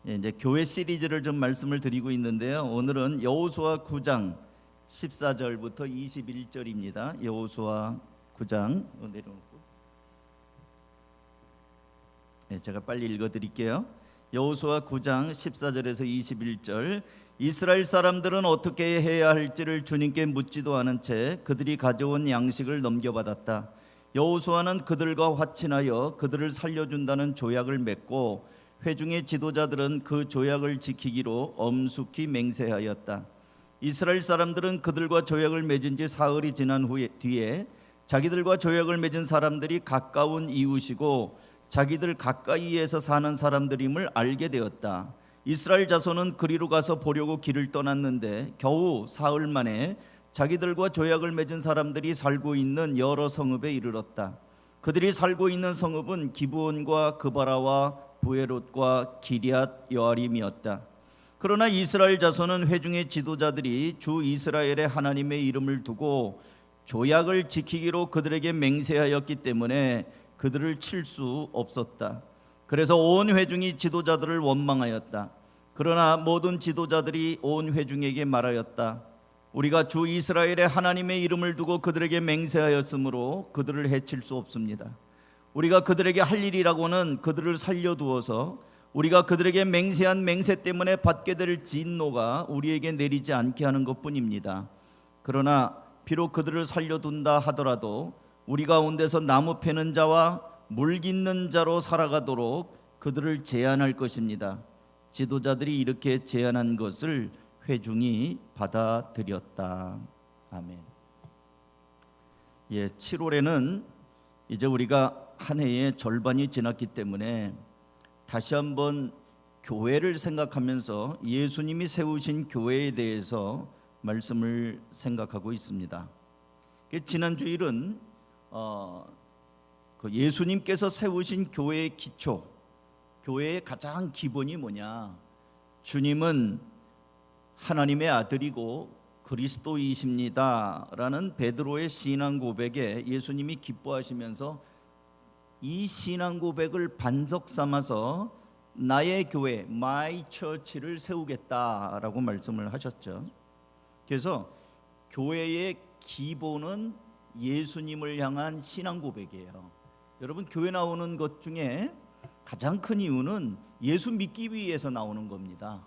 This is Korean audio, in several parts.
이제 교회 시리즈를 좀 말씀을 드리고 있는데요. 오늘은 여호수아 9장 14절부터 21절입니다. 여호수아 9장 내려놓고 제가 빨리 읽어드릴게요. 여호수아 9장 14절에서 21절. 이스라엘 사람들은 어떻게 해야 할지를 주님께 묻지도 않은 채 그들이 가져온 양식을 넘겨받았다. 여호수아는 그들과 화친하여 그들을 살려준다는 조약을 맺고 회중의 지도자들은 그 조약을 지키기로 엄숙히 맹세하였다. 이스라엘 사람들은 그들과 조약을 맺은 지 사흘이 지난 뒤에 자기들과 조약을 맺은 사람들이 가까운 이웃이고 자기들 가까이에서 사는 사람들임을 알게 되었다. 이스라엘 자손은 그리로 가서 보려고 길을 떠났는데 겨우 사흘 만에 자기들과 조약을 맺은 사람들이 살고 있는 여러 성읍에 이르렀다. 그들이 살고 있는 성읍은 기브온과 그바라와 부에롯과 기럇 여아림이었다. 그러나 이스라엘 자손은 회중의 지도자들이 주 이스라엘의 하나님의 이름을 두고 조약을 지키기로 그들에게 맹세하였기 때문에 그들을 칠 수 없었다. 그래서 온 회중이 지도자들을 원망하였다. 그러나 모든 지도자들이 온 회중에게 말하였다. 우리가 주 이스라엘의 하나님의 이름을 두고 그들에게 맹세하였으므로 그들을 해칠 수 없습니다. 우리가 그들에게 할 일이라고는 그들을 살려두어서 우리가 그들에게 맹세한 맹세 때문에 받게 될 진노가 우리에게 내리지 않게 하는 것뿐입니다. 그러나 비록 그들을 살려둔다 하더라도 우리 가운데서 나무 패는 자와 물 깃는 자로 살아가도록 그들을 제한할 것입니다. 지도자들이 이렇게 제안한 것을 회중이 받아들였다. 아멘. 7월에는 이제 우리가 한 해의 절반이 지났기 때문에 다시 한번 교회를 생각하면서 예수님이 세우신 교회에 대해서 말씀을 생각하고 있습니다. 지난 주일은 예수님께서 세우신 교회의 기초, 교회의 가장 기본이 뭐냐? 주님은 하나님의 아들이고 그리스도이십니다 라는 베드로의 신앙 고백에 예수님이 기뻐하시면서 이 신앙 고백을 반석 삼아서 나의 교회, my church를 세우겠다라고 말씀을 하셨죠. 그래서 교회의 기본은 예수님을 향한 신앙 고백이에요. 여러분, 교회 나오는 것 중에 가장 큰 이유는 예수 믿기 위해서 나오는 겁니다.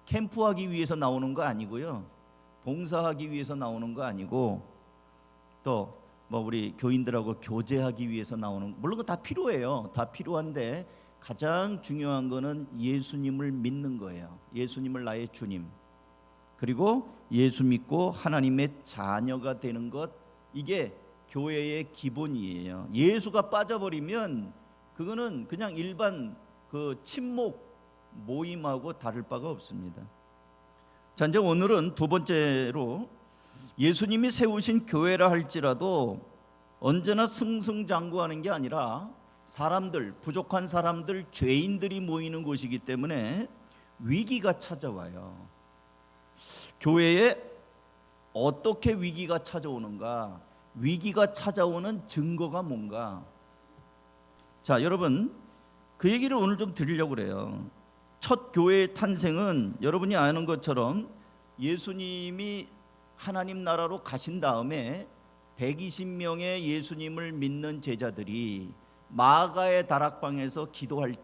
캠프하기 위해서 나오는 거 아니고요, 봉사하기 위해서 나오는 거 아니고, 또 우리 교인들하고 교제하기 위해서 나오는, 물론 그거 다 필요해요. 다 필요한데 가장 중요한 거는 예수님을 믿는 거예요. 예수님을 나의 주님, 그리고 예수 믿고 하나님의 자녀가 되는 것, 이게 교회의 기본이에요. 예수가 빠져버리면 그거는 그냥 일반 친목 모임하고 다를 바가 없습니다. 자, 이제 오늘은 두 번째로 예수님이 세우신 교회라 할지라도 언제나 승승장구하는 게 아니라 사람들, 부족한 사람들, 죄인들이 모이는 곳이기 때문에 위기가 찾아와요. 교회에 어떻게 위기가 찾아오는가? 위기가 찾아오는 증거가 뭔가? 자, 여러분, 그 얘기를 오늘 좀 드리려고 그래요. 첫 교회의 탄생은 여러분이 아는 것처럼 예수님이 하나님 나라로 가신 다음에 120명의 예수님을 믿는 제자들이 마가의 다락방에서 기도할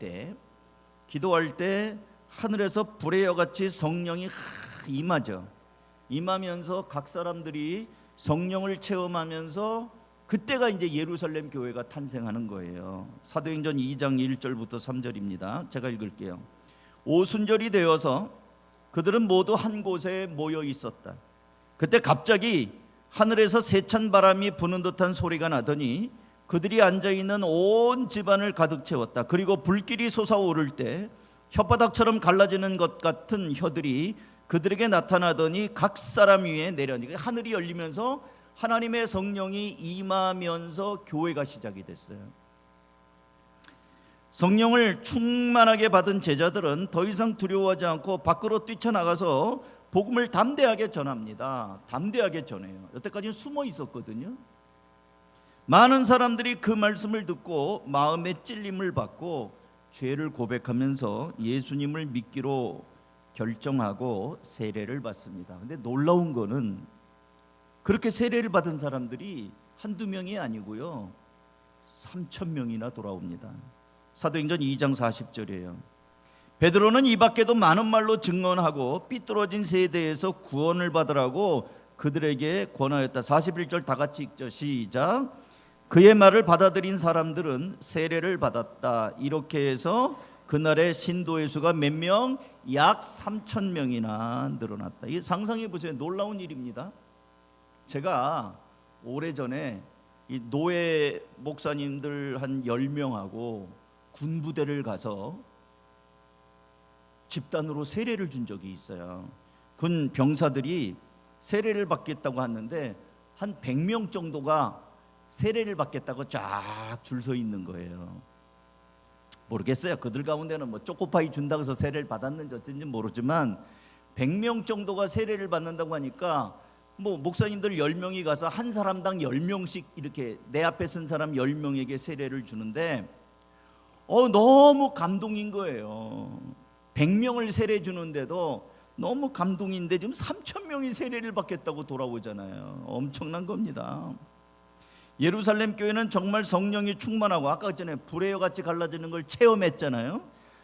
때 하늘에서 불의 여같이 성령이 임하죠. 임하면서 각 사람들이 성령을 체험하면서 그때가 이제 예루살렘 교회가 탄생하는 거예요. 사도행전 2장 1절부터 3절입니다. 제가 읽을게요. 오순절이 되어서 그들은 모두 한 곳에 모여 있었다. 그때 갑자기 하늘에서 세찬 바람이 부는 듯한 소리가 나더니 그들이 앉아있는 온 집안을 가득 채웠다. 그리고 불길이 솟아오를 때 혓바닥처럼 갈라지는 것 같은 혀들이 그들에게 나타나더니 각 사람 위에 내려니, 하늘이 열리면서 하나님의 성령이 임하면서 교회가 시작이 됐어요. 성령을 충만하게 받은 제자들은 더 이상 두려워하지 않고 밖으로 뛰쳐나가서 복음을 담대하게 전합니다. 담대하게 전해요. 여태까지는 숨어 있었거든요. 많은 사람들이 그 말씀을 듣고 마음의 찔림을 받고 죄를 고백하면서 예수님을 믿기로 결정하고 세례를 받습니다. 근데 놀라운 거는 그렇게 세례를 받은 사람들이 한두 명이 아니고요, 3,000명이나 돌아옵니다. 사도행전 2장 40절이에요. 베드로는 이 밖에도 많은 말로 증언하고 삐뚤어진 세대에서 구원을 받으라고 그들에게 권하였다. 41절 다 같이 읽죠. 시작. 그의 말을 받아들인 사람들은 세례를 받았다. 이렇게 해서 그날의 신도의 수가 몇 명? 약 3,000명이나 늘어났다. 이 상상해 보세요. 놀라운 일입니다. 제가 오래전에 이 노예 목사님들 한 10명하고 군부대를 가서 집단으로 세례를 준 적이 있어요. 군 병사들이 세례를 받겠다고 하는데 한 100명 정도가 세례를 받겠다고 쫙 줄 서 있는 거예요. 모르겠어요. 그들 가운데는 뭐 초코파이 준다고 해서 세례를 받았는지 어쩐지 모르지만 100명 정도가 세례를 받는다고 하니까 뭐 목사님들 10명이 가서 한 사람당 10명씩 이렇게 내 앞에 선 사람 10명에게 세례를 주는데 너무 감동인 거예요. 100명을 세례 주는데도 너무 감동인데 지금 3,000명이 세례를 받겠다고 돌아오잖아요. 엄청난 겁니다. 예루살렘 교회는 정말 성령이 충만하고, 아까 전에 불의 같이 갈라지는 걸 체험했잖아요.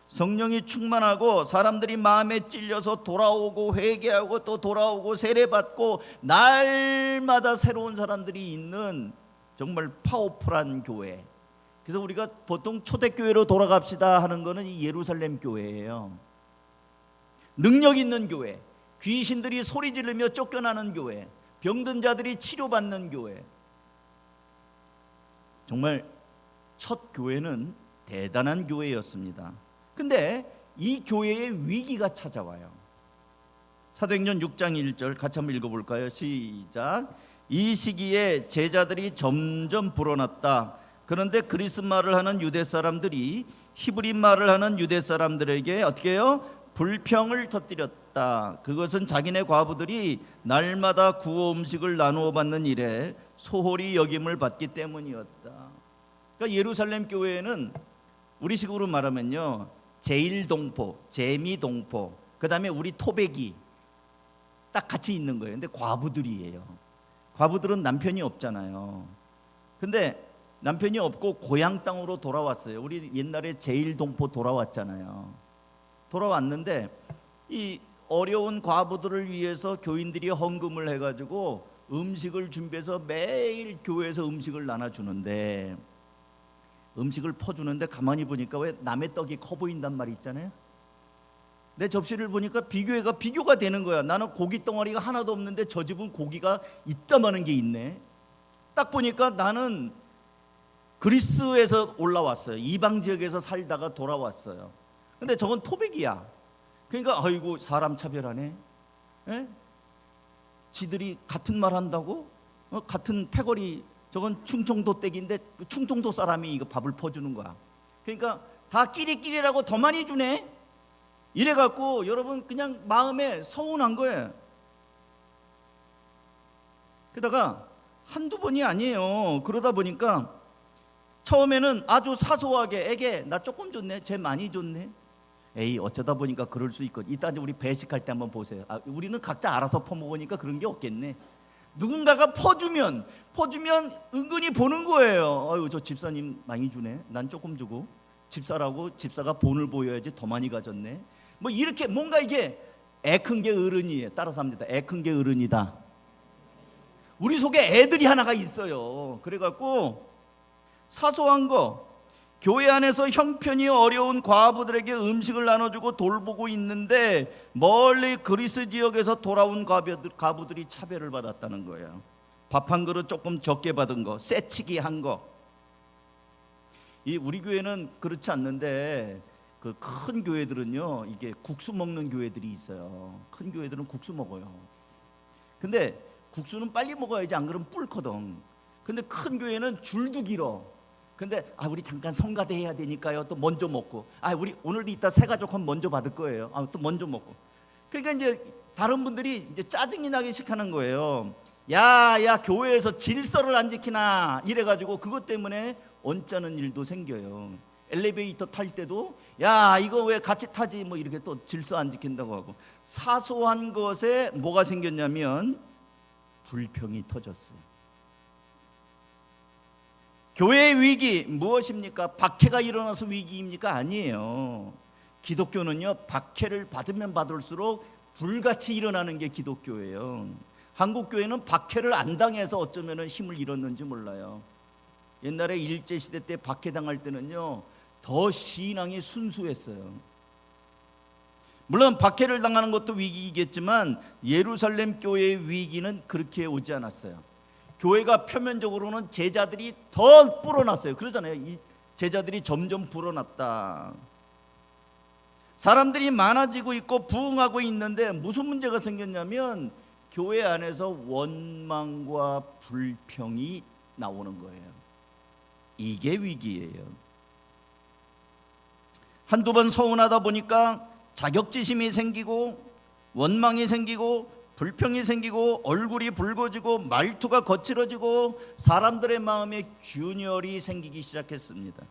성령이 충만하고 사람들이 마음에 찔려서 돌아오고 회개하고 또 돌아오고 세례받고 날마다 새로운 사람들이 있는 정말 파워풀한 교회. 그래서 우리가 보통 초대교회로 돌아갑시다 하는 거는 이 예루살렘 교회예요. 능력 있는 교회, 귀신들이 소리 지르며 쫓겨나는 교회, 병든 자들이 치료받는 교회. 정말 첫 교회는 대단한 교회였습니다. 근데 이 교회에 위기가 찾아와요. 사도행전 6장 1절 같이 한번 읽어볼까요? 시작. 이 시기에 제자들이 점점 불어났다. 그런데 그리스 말을 하는 유대 사람들이 히브리 말을 하는 유대 사람들에게 어떻게 해요? 불평을 터뜨렸다. 그것은 자기네 과부들이 날마다 구워 음식을 나누어 받는 일에 소홀히 여김을 받기 때문이었다. 그러니까 예루살렘 교회에는 우리식으로 말하면요, 제일동포, 재미동포, 그 다음에 우리 토백이 딱 같이 있는 거예요. 근데 과부들이에요. 과부들은 남편이 없잖아요. 근데 남편이 없고 고향 땅으로 돌아왔어요. 우리 옛날에 제일동포 돌아왔잖아요. 돌아왔는데 이 어려운 과부들을 위해서 교인들이 헌금을 해가지고 음식을 준비해서 매일 교회에서 음식을 나눠주는데, 음식을 퍼주는데 가만히 보니까 왜 남의 떡이 커 보인단 말이 있잖아요. 내 접시를 보니까 비교가 되는 거야. 나는 고기 덩어리가 하나도 없는데 저 집은 고기가 이따만한 게 있네. 딱 보니까 나는 그리스에서 올라왔어요. 이방 지역에서 살다가 돌아왔어요. 근데 저건 토백이야. 그러니까 아이고 사람 차별하네. 에? 지들이 같은 말 한다고? 같은 패거리, 저건 충청도 댁인데 충청도 사람이 이거 밥을 퍼주는 거야. 그러니까 다 끼리끼리라고 더 많이 주네. 이래갖고 여러분 그냥 마음에 서운한 거예요. 게다가 한두 번이 아니에요. 그러다 보니까 처음에는 아주 사소하게 애게 나 조금 줬네, 쟤 많이 줬네. 에이 어쩌다 보니까 그럴 수 있거든. 이따 우리 배식할 때 한번 보세요. 우리는 각자 알아서 퍼먹으니까 그런 게 없겠네. 누군가가 퍼주면 은근히 보는 거예요. 아유 저 집사님 많이 주네, 난 조금 주고. 집사라고 집사가 본을 보여야지 더 많이 가졌네. 뭐 이렇게 뭔가 이게 애 큰 게 어른이에요. 따라서 합니다. 애 큰 게 어른이다. 우리 속에 애들이 하나가 있어요. 그래갖고 사소한 거, 교회 안에서 형편이 어려운 과부들에게 음식을 나눠주고 돌보고 있는데 멀리 그리스 지역에서 돌아온 과부들이 차별을 받았다는 거예요. 밥 한 그릇 조금 적게 받은 거, 새치기 한 거. 이 우리 교회는 그렇지 않는데 그 큰 교회들은요, 이게 국수 먹는 교회들이 있어요. 큰 교회들은 국수 먹어요. 근데 국수는 빨리 먹어야지, 안 그러면 불거든. 근데 큰 교회는 줄도 길어. 근데 우리 잠깐 성가대 해야 되니까요, 또 먼저 먹고, 우리 오늘도 이따 새 가족 한 먼저 받을 거예요. 또 먼저 먹고. 그러니까 이제 다른 분들이 이제 짜증이 나기 시작하는 거예요. 야 교회에서 질서를 안 지키나, 이래가지고 그것 때문에 언짢은 일도 생겨요. 엘리베이터 탈 때도 야 이거 왜 같이 타지 뭐 이렇게 또 질서 안 지킨다고 하고, 사소한 것에 뭐가 생겼냐면 불평이 터졌어요. 교회의 위기 무엇입니까? 박해가 일어나서 위기입니까? 아니에요. 기독교는요, 박해를 받으면 받을수록 불같이 일어나는 게 기독교예요. 한국 교회는 박해를 안 당해서 어쩌면 힘을 잃었는지 몰라요. 옛날에 일제시대 때 박해당할 때는요, 더 신앙이 순수했어요. 물론 박해를 당하는 것도 위기이겠지만 예루살렘 교회의 위기는 그렇게 오지 않았어요. 교회가 표면적으로는 제자들이 더 불어났어요. 그러잖아요. 이 제자들이 점점 불어났다. 사람들이 많아지고 있고 부흥하고 있는데 무슨 문제가 생겼냐면 교회 안에서 원망과 불평이 나오는 거예요. 이게 위기예요. 한두 번 서운하다 보니까 자격지심이 생기고 원망이 생기고 불평이 생기고 얼굴이 붉어지고 말투가 거칠어지고 사람들의 마음에 균열이 생기기 시작했습니다.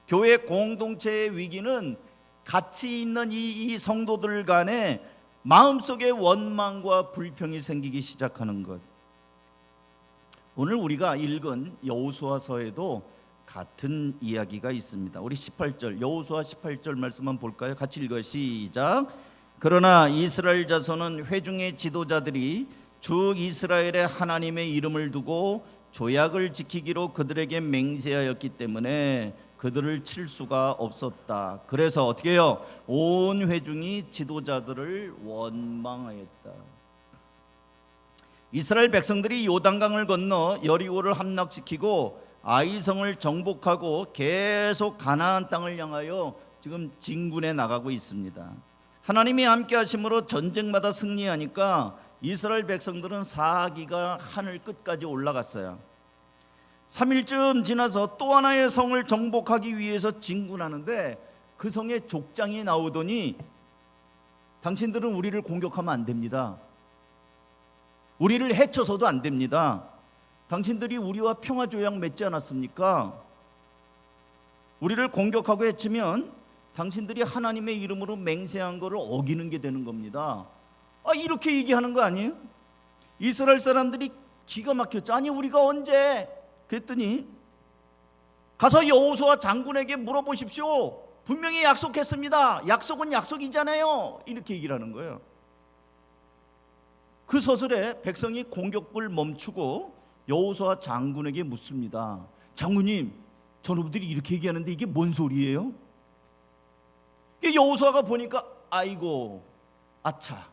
교회 공동체의 위기는 같이 있는 이 성도들 간에 마음속에 원망과 불평이 생기기 시작하는 것. 오늘 우리가 읽은 여호수아서에도 같은 이야기가 있습니다. 우리 18절, 여호수아 18절 말씀 한번 볼까요? 같이 읽어요. 시작. 그러나 이스라엘 자손은 회중의 지도자들이 주 이스라엘의 하나님의 이름을 두고 조약을 지키기로 그들에게 맹세하였기 때문에 그들을 칠 수가 없었다. 그래서 어떻게 해요? 온 회중이 지도자들을 원망하였다. 이스라엘 백성들이 요단강을 건너 여리고를 함락시키고 아이성을 정복하고 계속 가나안 땅을 향하여 지금 진군해 나가고 있습니다. 하나님이 함께 하심으로 전쟁마다 승리하니까 이스라엘 백성들은 사기가 하늘 끝까지 올라갔어요. 3일쯤 지나서 또 하나의 성을 정복하기 위해서 진군하는데 그 성에 족장이 나오더니 당신들은 우리를 공격하면 안 됩니다. 우리를 해쳐서도 안 됩니다. 당신들이 우리와 평화조약 맺지 않았습니까? 우리를 공격하고 해치면 당신들이 하나님의 이름으로 맹세한 것을 어기는 게 되는 겁니다. 이렇게 얘기하는 거 아니에요? 이스라엘 사람들이 기가 막혔죠. 아니 우리가 언제? 그랬더니 가서 여호수아 장군에게 물어보십시오. 분명히 약속했습니다. 약속은 약속이잖아요. 이렇게 얘기를 하는 거예요. 그 서술에 백성이 공격을 멈추고 여호수아 장군에게 묻습니다. 장군님, 저놈들이 이렇게 얘기하는데 이게 뭔 소리예요? 여호수아가 보니까 아이고 아차,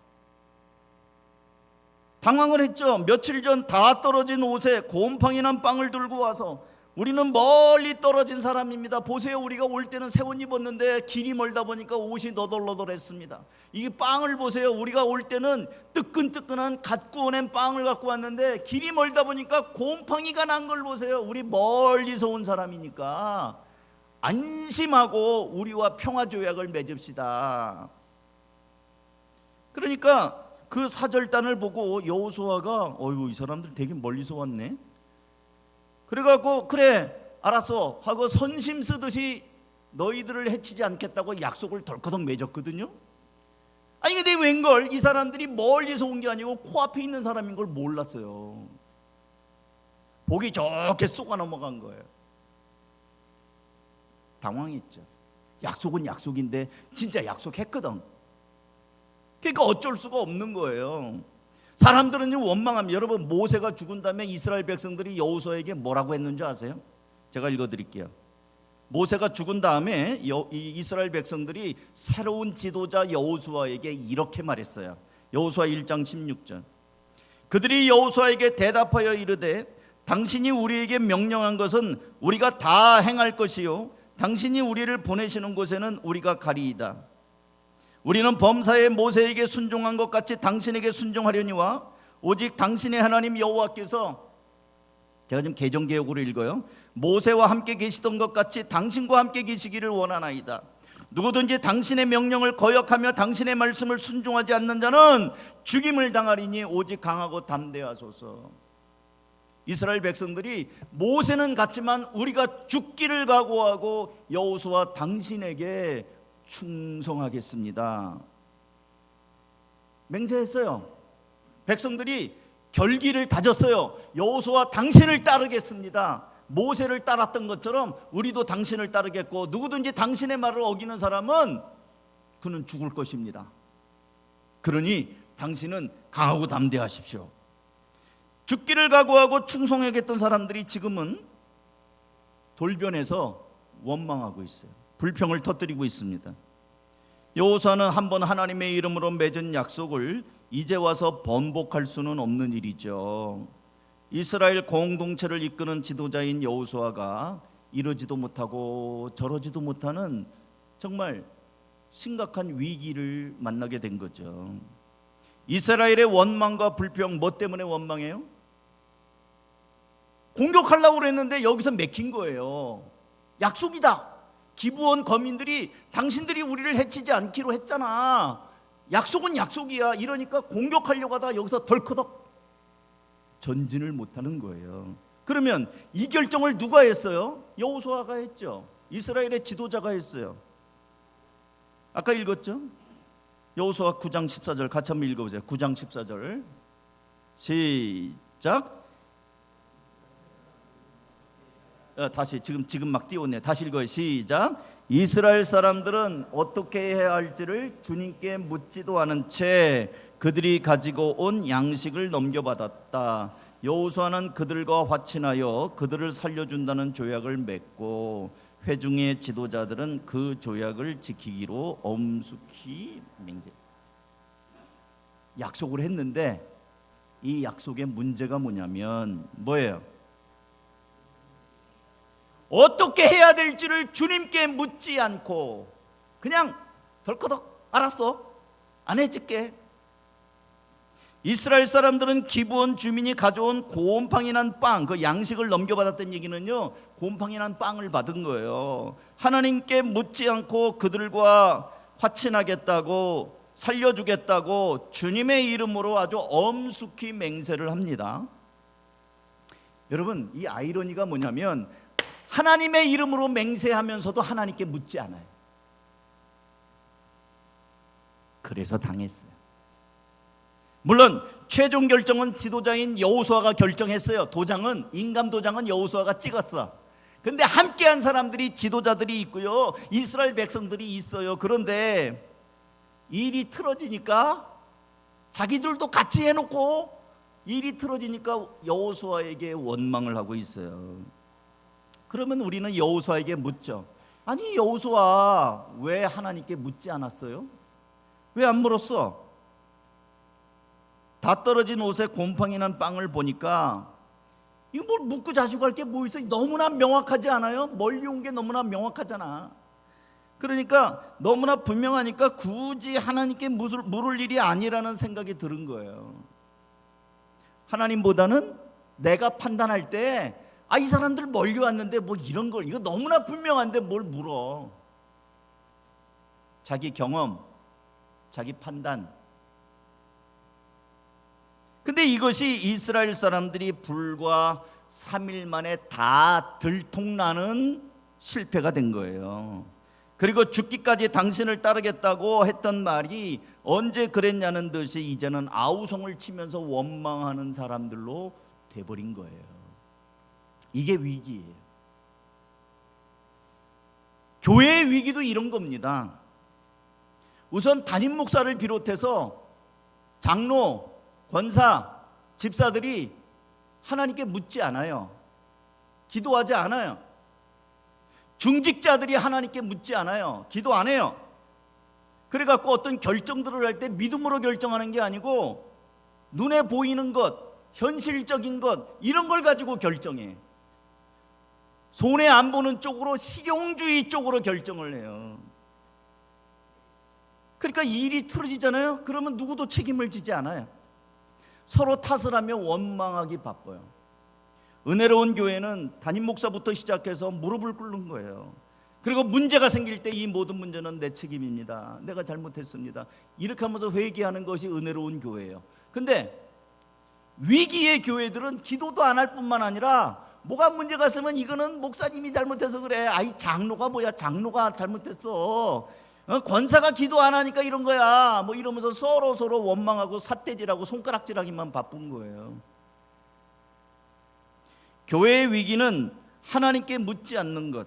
당황을 했죠. 며칠 전 다 떨어진 옷에 곰팡이 난 빵을 들고 와서 우리는 멀리 떨어진 사람입니다. 보세요, 우리가 올 때는 새 옷 입었는데 길이 멀다 보니까 옷이 너덜너덜했습니다. 이 빵을 보세요. 우리가 올 때는 뜨끈뜨끈한 갓 구워낸 빵을 갖고 왔는데 길이 멀다 보니까 곰팡이가 난 걸 보세요. 우리 멀리서 온 사람이니까 안심하고 우리와 평화조약을 맺읍시다. 그러니까 그 사절단을 보고 여호수아가 어이구 이 사람들 되게 멀리서 왔네. 그래갖고 그래 알았어 하고 선심 쓰듯이 너희들을 해치지 않겠다고 약속을 덜커덕 맺었거든요. 아니 근데 웬걸 이 사람들이 멀리서 온 게 아니고 코앞에 있는 사람인 걸 몰랐어요. 보기 좋게 쏘가 넘어간 거예요. 당황했죠. 약속은 약속인데 진짜 약속했거든. 그러니까 어쩔 수가 없는 거예요. 사람들은 원망합니다. 여러분, 모세가 죽은 다음에 이스라엘 백성들이 여호수아에게 뭐라고 했는지 아세요? 제가 읽어드릴게요. 모세가 죽은 다음에 이스라엘 백성들이 새로운 지도자 여호수아에게 이렇게 말했어요. 여호수아 1장 16절. 그들이 여호수아에게 대답하여 이르되 당신이 우리에게 명령한 것은 우리가 다 행할 것이요 당신이 우리를 보내시는 곳에는 우리가 가리이다. 우리는 범사에 모세에게 순종한 것 같이 당신에게 순종하려니와 오직 당신의 하나님 여호와께서, 제가 지금 개정개혁으로 읽어요, 모세와 함께 계시던 것 같이 당신과 함께 계시기를 원하나이다. 누구든지 당신의 명령을 거역하며 당신의 말씀을 순종하지 않는 자는 죽임을 당하리니 오직 강하고 담대하소서. 이스라엘 백성들이 모세는 갔지만 우리가 죽기를 각오하고 여호수아 당신에게 충성하겠습니다. 맹세했어요. 백성들이 결기를 다졌어요. 여호수아 당신을 따르겠습니다. 모세를 따랐던 것처럼 우리도 당신을 따르겠고 누구든지 당신의 말을 어기는 사람은 그는 죽을 것입니다. 그러니 당신은 강하고 담대하십시오. 죽기를 각오하고 충성하겠던 사람들이 지금은 돌변해서 원망하고 있어요. 불평을 터뜨리고 있습니다. 여호수아는 한번 하나님의 이름으로 맺은 약속을 이제 와서 번복할 수는 없는 일이죠. 이스라엘 공동체를 이끄는 지도자인 여호수아가 이러지도 못하고 저러지도 못하는 정말 심각한 위기를 만나게 된 거죠. 이스라엘의 원망과 불평, 뭐 때문에 원망해요? 공격하려고 그랬는데 여기서 맥힌 거예요. 약속이다. 기브온 거민들이 당신들이 우리를 해치지 않기로 했잖아. 약속은 약속이야. 이러니까 공격하려고 하다가 여기서 덜커덕 전진을 못하는 거예요. 그러면 이 결정을 누가 했어요? 여호수아가 했죠. 이스라엘의 지도자가 했어요. 아까 읽었죠? 여호수아 9장 14절 같이 한번 읽어보세요. 9장 14절 시작. 다시 지금 막 띄웠네. 다시 읽어요. 시작. 이스라엘 사람들은 어떻게 해야 할지를 주님께 묻지도 않은 채 그들이 가지고 온 양식을 넘겨받았다. 여호수아는 그들과 화친하여 그들을 살려준다는 조약을 맺고 회중의 지도자들은 그 조약을 지키기로 엄숙히 맹세. 약속을 했는데 이 약속의 문제가 뭐냐면 뭐예요? 어떻게 해야 될지를 주님께 묻지 않고 그냥 덜커덕 알았어, 안 해줄게. 이스라엘 사람들은 기브온 주민이 가져온 곰팡이 난 빵, 그 양식을 넘겨받았던 얘기는요, 곰팡이 난 빵을 받은 거예요. 하나님께 묻지 않고 그들과 화친하겠다고 살려주겠다고 주님의 이름으로 아주 엄숙히 맹세를 합니다. 여러분, 이 아이러니가 뭐냐면 하나님의 이름으로 맹세하면서도 하나님께 묻지 않아요. 그래서 당했어요. 물론 최종 결정은 지도자인 여호수아가 결정했어요. 도장은, 인감 도장은 여호수아가 찍었어. 근데 함께한 사람들이, 지도자들이 있고요, 이스라엘 백성들이 있어요. 그런데 일이 틀어지니까 자기들도 같이 해놓고 일이 틀어지니까 여호수아에게 원망을 하고 있어요. 그러면 우리는 여호수아에게 묻죠. 아니 여호수아, 왜 하나님께 묻지 않았어요? 왜 안 물었어? 다 떨어진 옷에 곰팡이 난 빵을 보니까 이거 뭘 묻고 자시고 할 게 뭐 있어? 너무나 명확하지 않아요? 멀리 온 게 너무나 명확하잖아. 그러니까 너무나 분명하니까 굳이 하나님께 물을 일이 아니라는 생각이 들은 거예요. 하나님보다는 내가 판단할 때 이 사람들 멀리 왔는데 뭐 이런 걸, 이거 너무나 분명한데 뭘 물어. 자기 경험, 자기 판단. 근데 이것이 이스라엘 사람들이 불과 3일 만에 다 들통나는 실패가 된 거예요. 그리고 죽기까지 당신을 따르겠다고 했던 말이 언제 그랬냐는 듯이 이제는 아우성을 치면서 원망하는 사람들로 돼버린 거예요. 이게 위기예요. 교회의 위기도 이런 겁니다. 우선 담임 목사를 비롯해서 장로, 권사, 집사들이 하나님께 묻지 않아요. 기도하지 않아요. 중직자들이 하나님께 묻지 않아요. 기도 안 해요. 그래갖고 어떤 결정들을 할 때 믿음으로 결정하는 게 아니고 눈에 보이는 것, 현실적인 것, 이런 걸 가지고 결정해. 손에 안 보는 쪽으로, 실용주의 쪽으로 결정을 해요. 그러니까 일이 틀어지잖아요. 그러면 누구도 책임을 지지 않아요. 서로 탓을 하며 원망하기 바빠요. 은혜로운 교회는 담임 목사부터 시작해서 무릎을 꿇는 거예요. 그리고 문제가 생길 때 이 모든 문제는 내 책임입니다. 내가 잘못했습니다. 이렇게 하면서 회개하는 것이 은혜로운 교회예요. 근데 위기의 교회들은 기도도 안 할 뿐만 아니라 뭐가 문제가 있으면 이거는 목사님이 잘못해서 그래. 아이 장로가 뭐야, 장로가 잘못했어. 권사가 기도 안 하니까 이런 거야. 뭐 이러면서 서로 원망하고 삿대질하고 손가락질하기만 바쁜 거예요. 교회의 위기는 하나님께 묻지 않는 것.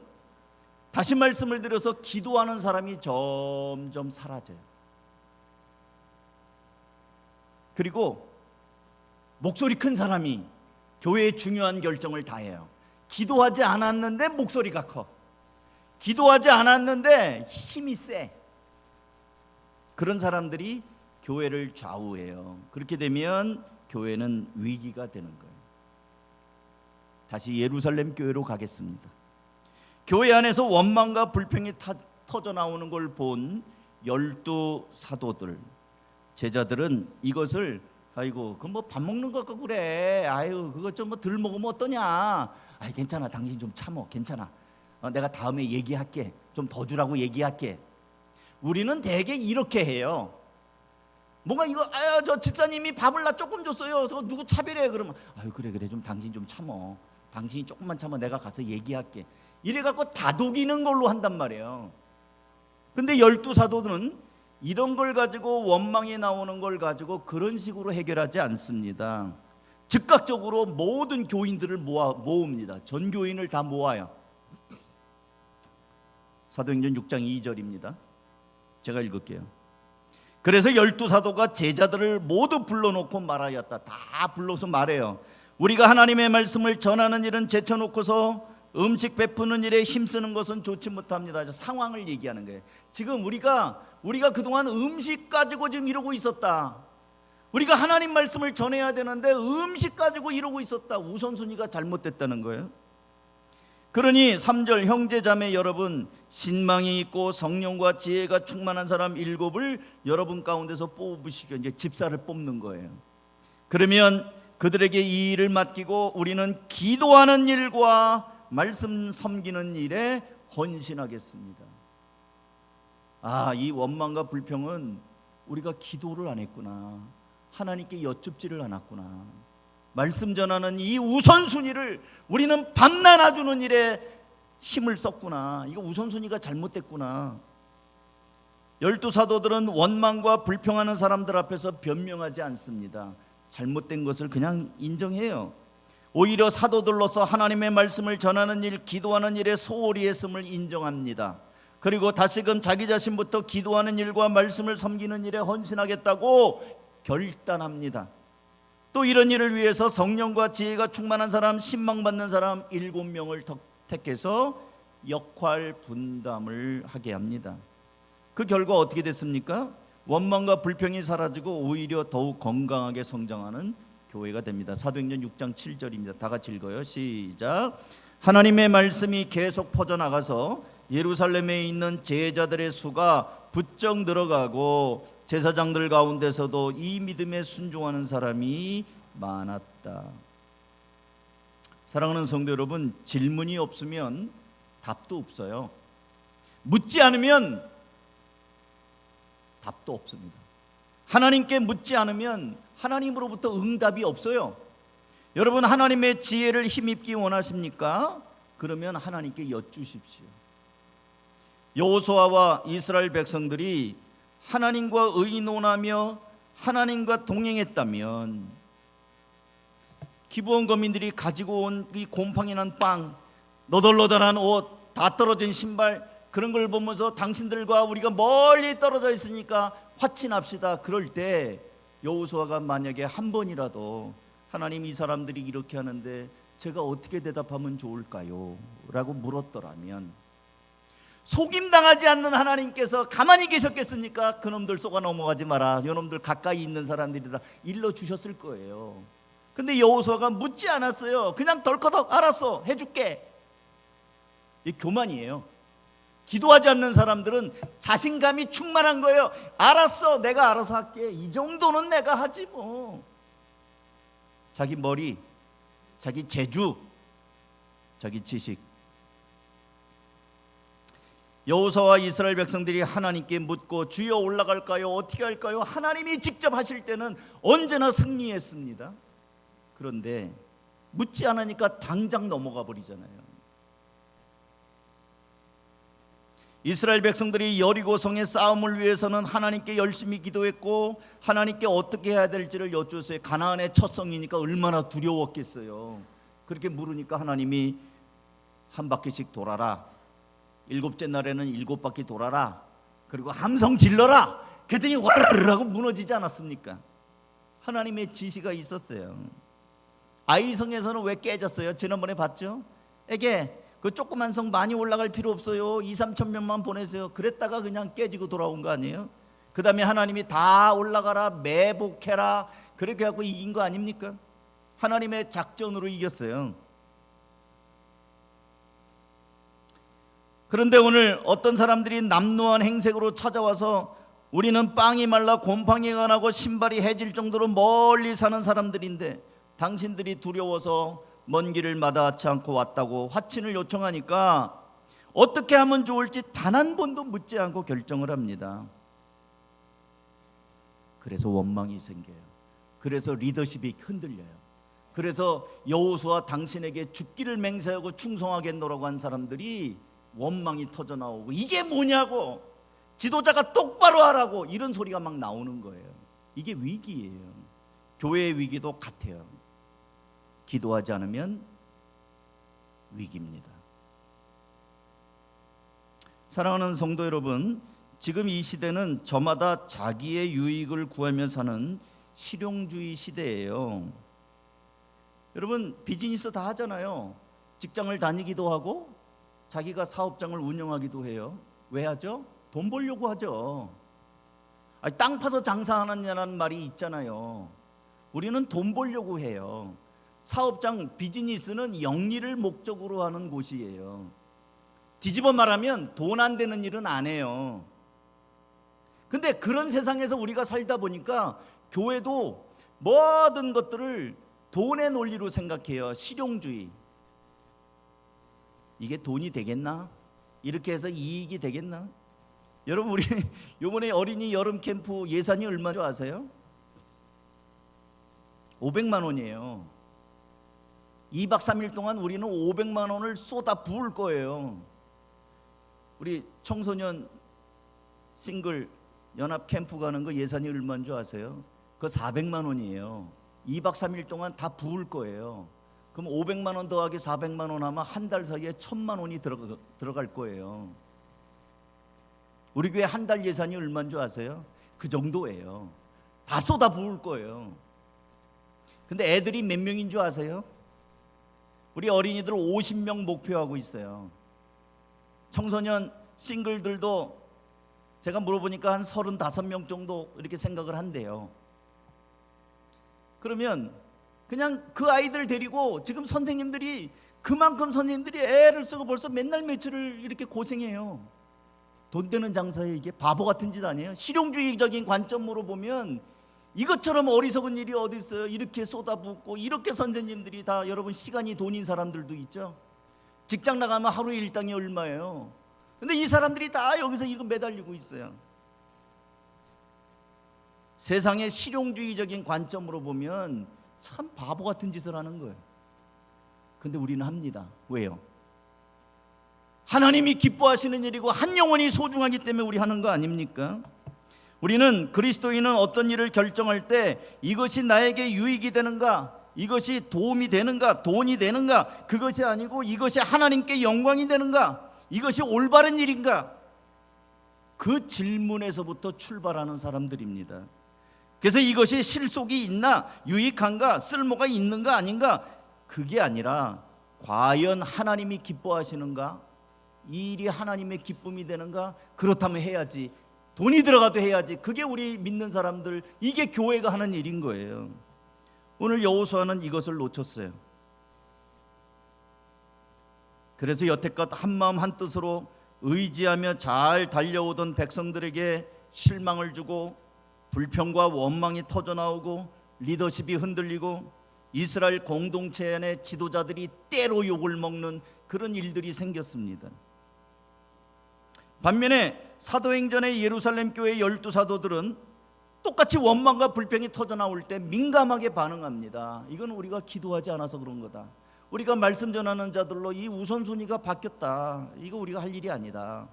다시 말씀을 드려서 기도하는 사람이 점점 사라져요. 그리고 목소리 큰 사람이 교회의 중요한 결정을 다 해요. 기도하지 않았는데 목소리가 커. 기도하지 않았는데 힘이 세. 그런 사람들이 교회를 좌우해요. 그렇게 되면 교회는 위기가 되는 거예요. 다시 예루살렘 교회로 가겠습니다. 교회 안에서 원망과 불평이 터져 나오는 걸 본 12 사도들, 제자들은 이것을 아이고 그 뭐 밥 먹는 거 같고 그래. 아유 그거 좀 뭐 덜 먹으면 어떠냐. 아이 괜찮아, 당신 좀 참어. 괜찮아. 내가 다음에 얘기할게. 좀 더 주라고 얘기할게. 우리는 대개 이렇게 해요. 뭔가 이거 아유 저 집사님이 밥을 나 조금 줬어요. 저 누구 차별해. 그러면 아유 그래 좀 당신 좀 참어. 당신이 조금만 참아. 내가 가서 얘기할게. 이래 갖고 다독이는 걸로 한단 말이에요. 근데 12 사도들은 이런 걸 가지고, 원망이 나오는 걸 가지고 그런 식으로 해결하지 않습니다. 즉각적으로 모든 교인들을 모읍니다. 전 교인을 다 모아요. 사도행전 6장 2절입니다. 제가 읽을게요. 그래서 12 사도가 제자들을 모두 불러놓고 말하였다. 다 불러서 말해요. 우리가 하나님의 말씀을 전하는 일은 제쳐놓고서 음식 베푸는 일에 힘쓰는 것은 좋지 못합니다. 상황을 얘기하는 거예요. 지금 우리가 그동안 음식 가지고 지금 이러고 있었다. 우리가 하나님 말씀을 전해야 되는데 음식 가지고 이러고 있었다. 우선순위가 잘못됐다는 거예요. 그러니 3절, 형제자매 여러분, 신망이 있고 성령과 지혜가 충만한 사람 7을 여러분 가운데서 뽑으십시오. 이제 집사를 뽑는 거예요. 그러면 그들에게 이 일을 맡기고 우리는 기도하는 일과 말씀 섬기는 일에 헌신하겠습니다. 이 원망과 불평은 우리가 기도를 안 했구나. 하나님께 여쭙지를 않았구나. 말씀 전하는 이 우선순위를 우리는 밤낮 놔주는 일에 힘을 썼구나. 이거 우선순위가 잘못됐구나. 12 사도들은 원망과 불평하는 사람들 앞에서 변명하지 않습니다. 잘못된 것을 그냥 인정해요. 오히려 사도들로서 하나님의 말씀을 전하는 일, 기도하는 일에 소홀히 했음을 인정합니다. 그리고 다시금 자기 자신부터 기도하는 일과 말씀을 섬기는 일에 헌신하겠다고 결단합니다. 또 이런 일을 위해서 성령과 지혜가 충만한 사람, 신망받는 사람 7명을 택해서 역할 분담을 하게 합니다. 그 결과 어떻게 됐습니까? 원망과 불평이 사라지고 오히려 더욱 건강하게 성장하는 교회가 됩니다. 사도행전 6장 7절입니다. 다 같이 읽어요. 시작. 하나님의 말씀이 계속 퍼져나가서 예루살렘에 있는 제자들의 수가 부쩍 늘어가고 제사장들 가운데서도 이 믿음에 순종하는 사람이 많았다. 사랑하는 성도 여러분, 질문이 없으면 답도 없어요. 묻지 않으면 답도 없습니다. 하나님께 묻지 않으면 하나님으로부터 응답이 없어요. 여러분, 하나님의 지혜를 힘입기 원하십니까? 그러면 하나님께 여쭈십시오. 여호수아와 이스라엘 백성들이 하나님과 의논하며 하나님과 동행했다면 기브온 거민들이 가지고 온 이 곰팡이 난 빵, 너덜너덜한 옷, 다 떨어진 신발, 그런 걸 보면서 당신들과 우리가 멀리 떨어져 있으니까 화친합시다. 그럴 때 여호수아가 만약에 한 번이라도 하나님, 이 사람들이 이렇게 하는데 제가 어떻게 대답하면 좋을까요? 라고 물었더라면 속임당하지 않는 하나님께서 가만히 계셨겠습니까? 그놈들 속아 넘어가지 마라, 요놈들 가까이 있는 사람들이다 일러주셨을 거예요. 근데 여호수아가 묻지 않았어요. 그냥 덜커덕 알았어, 해줄게. 이 교만이에요. 기도하지 않는 사람들은 자신감이 충만한 거예요. 알았어, 내가 알아서 할게. 이 정도는 내가 하지 뭐. 자기 머리, 자기 재주, 자기 지식. 여호수아와 이스라엘 백성들이 하나님께 묻고 주여 올라갈까요? 어떻게 할까요? 하나님이 직접 하실 때는 언제나 승리했습니다. 그런데 묻지 않으니까 당장 넘어가 버리잖아요. 이스라엘 백성들이 여리고성의 싸움을 위해서는 하나님께 열심히 기도했고 하나님께 어떻게 해야 될지를 여쭈었어요. 가나안의 첫 성이니까 얼마나 두려웠겠어요. 그렇게 물으니까 하나님이 한 바퀴씩 돌아라, 7째 날에는 7바퀴 돌아라, 그리고 함성 질러라. 그랬더니 와르르 하고 무너지지 않았습니까? 하나님의 지시가 있었어요. 아이성에서는 왜 깨졌어요? 지난번에 봤죠? 에게 그 조그만 성 많이 올라갈 필요 없어요. 2, 3천 명만 보내세요. 그랬다가 그냥 깨지고 돌아온 거 아니에요? 그 다음에 하나님이 다 올라가라, 매복해라, 그렇게 하고 이긴 거 아닙니까? 하나님의 작전으로 이겼어요. 그런데 오늘 어떤 사람들이 남루한 행색으로 찾아와서 우리는 빵이 말라 곰팡이가 나고 신발이 해질 정도로 멀리 사는 사람들인데 당신들이 두려워서 먼 길을 마다하지 않고 왔다고 화친을 요청하니까 어떻게 하면 좋을지 단 한 번도 묻지 않고 결정을 합니다. 그래서 원망이 생겨요. 그래서 리더십이 흔들려요. 그래서 여호수아 당신에게 죽기를 맹세하고 충성하겠노라고 한 사람들이 원망이 터져 나오고 이게 뭐냐고, 지도자가 똑바로 하라고, 이런 소리가 막 나오는 거예요. 이게 위기예요. 교회의 위기도 같아요. 기도하지 않으면 위기입니다. 사랑하는 성도 여러분, 지금 이 시대는 저마다 자기의 유익을 구하며 사는 실용주의 시대예요. 여러분 비즈니스 다 하잖아요. 직장을 다니기도 하고 자기가 사업장을 운영하기도 해요. 왜 하죠? 돈 벌려고 하죠. 땅 파서 장사하느냐는 말이 있잖아요. 우리는 돈 벌려고 해요. 사업장, 비즈니스는 영리를 목적으로 하는 곳이에요. 뒤집어 말하면 돈 안 되는 일은 안 해요. 근데 그런 세상에서 우리가 살다 보니까 교회도 모든 것들을 돈의 논리로 생각해요. 실용주의. 이게 돈이 되겠나? 이렇게 해서 이익이 되겠나? 여러분 우리 이번에 어린이 여름 캠프 예산이 얼마인 줄 아세요? 500만 원이에요. 2박 3일 동안 우리는 500만 원을 쏟아 부을 거예요. 우리 청소년 싱글 연합 캠프 가는 거 예산이 얼마인 줄 아세요? 그거 400만 원이에요. 2박 3일 동안 다 부을 거예요. 그럼 500만 원 더하기 400만 원 하면 한 달 사이에 1000만 원이 들어갈 거예요. 우리 교회 한 달 예산이 얼마인 줄 아세요? 그 정도예요. 다 쏟아 부을 거예요. 근데 애들이 몇 명인 줄 아세요? 우리 어린이들 50명 목표하고 있어요. 청소년 싱글들도 제가 물어보니까 한 35명 정도 이렇게 생각을 한대요. 그러면 그냥 그 아이들 데리고 지금 선생님들이 그만큼 선생님들이 애를 쓰고 벌써 맨날 며칠을 이렇게 고생해요. 돈 되는 장사에 이게 바보 같은 짓 아니에요? 실용주의적인 관점으로 보면 이것처럼 어리석은 일이 어디 있어요? 이렇게 쏟아붓고 이렇게 선생님들이 다 여러분 시간이 돈인 사람들도 있죠. 직장 나가면 하루 일당이 얼마예요? 근데 이 사람들이 다 여기서 이거 매달리고 있어요. 세상의 실용주의적인 관점으로 보면 참 바보 같은 짓을 하는 거예요. 근데 우리는 합니다. 왜요? 하나님이 기뻐하시는 일이고 한 영혼이 소중하기 때문에 우리 하는 거 아닙니까? 우리는 그리스도인은 어떤 일을 결정할 때 이것이 나에게 유익이 되는가, 이것이 도움이 되는가, 돈이 되는가, 그것이 아니고 이것이 하나님께 영광이 되는가, 이것이 올바른 일인가, 그 질문에서부터 출발하는 사람들입니다. 그래서 이것이 실속이 있나, 유익한가, 쓸모가 있는가 아닌가, 그게 아니라 과연 하나님이 기뻐하시는가, 이 일이 하나님의 기쁨이 되는가, 그렇다면 해야지, 돈이 들어가도 해야지. 그게 우리 믿는 사람들, 이게 교회가 하는 일인 거예요. 오늘 여호수아는 이것을 놓쳤어요. 그래서 여태껏 한마음 한뜻으로 의지하며 잘 달려오던 백성들에게 실망을 주고 불평과 원망이 터져나오고 리더십이 흔들리고 이스라엘 공동체 안에 지도자들이 때로 욕을 먹는 그런 일들이 생겼습니다. 반면에 사도행전의 예루살렘 교회 12사도들은 똑같이 원망과 불평이 터져 나올 때 민감하게 반응합니다. 이건 우리가 기도하지 않아서 그런 거다. 우리가 말씀 전하는 자들로 이 우선순위가 바뀌었다. 이거 우리가 할 일이 아니다.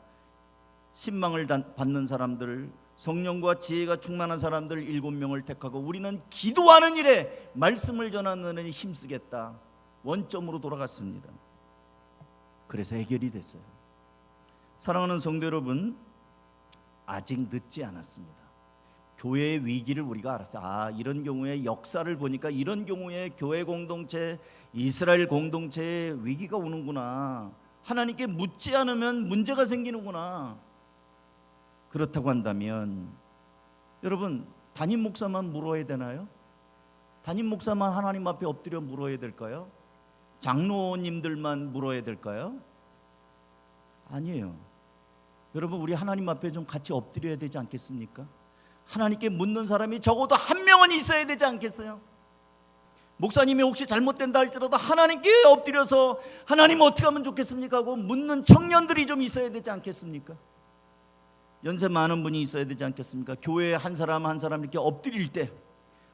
신망을 받는 사람들, 성령과 지혜가 충만한 사람들 7명을 택하고 우리는 기도하는 일에 말씀을 전하는 일에 힘쓰겠다. 원점으로 돌아갔습니다. 그래서 해결이 됐어요. 사랑하는 성도 여러분, 아직 늦지 않았습니다. 교회의 위기를 우리가 알았어요. 이런 경우에 역사를 보니까 이런 경우에 교회 공동체, 이스라엘 공동체에 위기가 오는구나. 하나님께 묻지 않으면 문제가 생기는구나. 그렇다고 한다면 여러분, 담임 목사만 물어야 되나요? 담임 목사만 하나님 앞에 엎드려 물어야 될까요? 장로님들만 물어야 될까요? 아니에요. 여러분, 우리 하나님 앞에 좀 같이 엎드려야 되지 않겠습니까? 하나님께 묻는 사람이 적어도 한 명은 있어야 되지 않겠어요? 목사님이 혹시 잘못된다 할지라도 하나님께 엎드려서 하나님 어떻게 하면 좋겠습니까? 하고 묻는 청년들이 좀 있어야 되지 않겠습니까? 연세 많은 분이 있어야 되지 않겠습니까? 교회에 한 사람 한 사람 이렇게 엎드릴 때,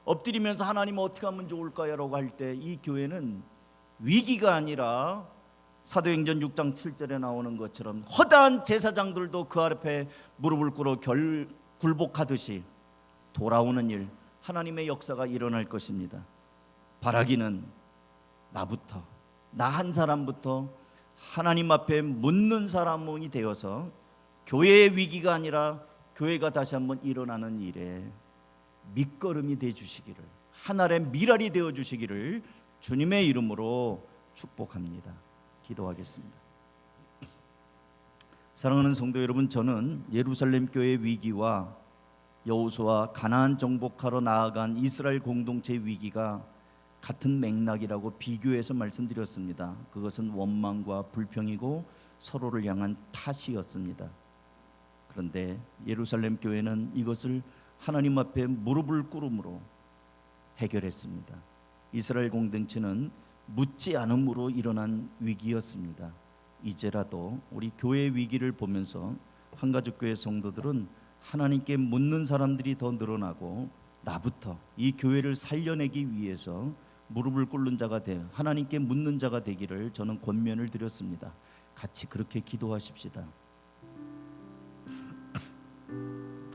엎드리면서 하나님 어떻게 하면 좋을까요? 라고 할 때 이 교회는 위기가 아니라 사도행전 6장 7절에 나오는 것처럼 허다한 제사장들도 그 앞에 무릎을 꿇어 굴복하듯이 돌아오는 일, 하나님의 역사가 일어날 것입니다. 바라기는 나부터, 나 한 사람부터 하나님 앞에 묻는 사람이 되어서 교회의 위기가 아니라 교회가 다시 한번 일어나는 일에 밑거름이 되어 주시기를, 하늘의 미랄이 되어 주시기를 주님의 이름으로 축복합니다. 기도하겠습니다. 사랑하는 성도 여러분, 저는 예루살렘 교회의 위기와 여호수아 가나안 정복하러 나아간 이스라엘 공동체의 위기가 같은 맥락이라고 비교해서 말씀드렸습니다. 그것은 원망과 불평이고 서로를 향한 탓이었습니다. 그런데 예루살렘 교회는 이것을 하나님 앞에 무릎을 꿇음으로 해결했습니다. 이스라엘 공동체는 묻지 않음으로 일어난 위기였습니다. 이제라도 우리 교회의 위기를 보면서 한가족교회 성도들은 하나님께 묻는 사람들이 더 늘어나고 나부터 이 교회를 살려내기 위해서 무릎을 꿇는 자가 되 하나님께 묻는 자가 되기를 저는 권면을 드렸습니다. 같이 그렇게 기도하십시다.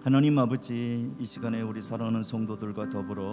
하나님 아버지, 이 시간에 우리 사랑하는 성도들과 더불어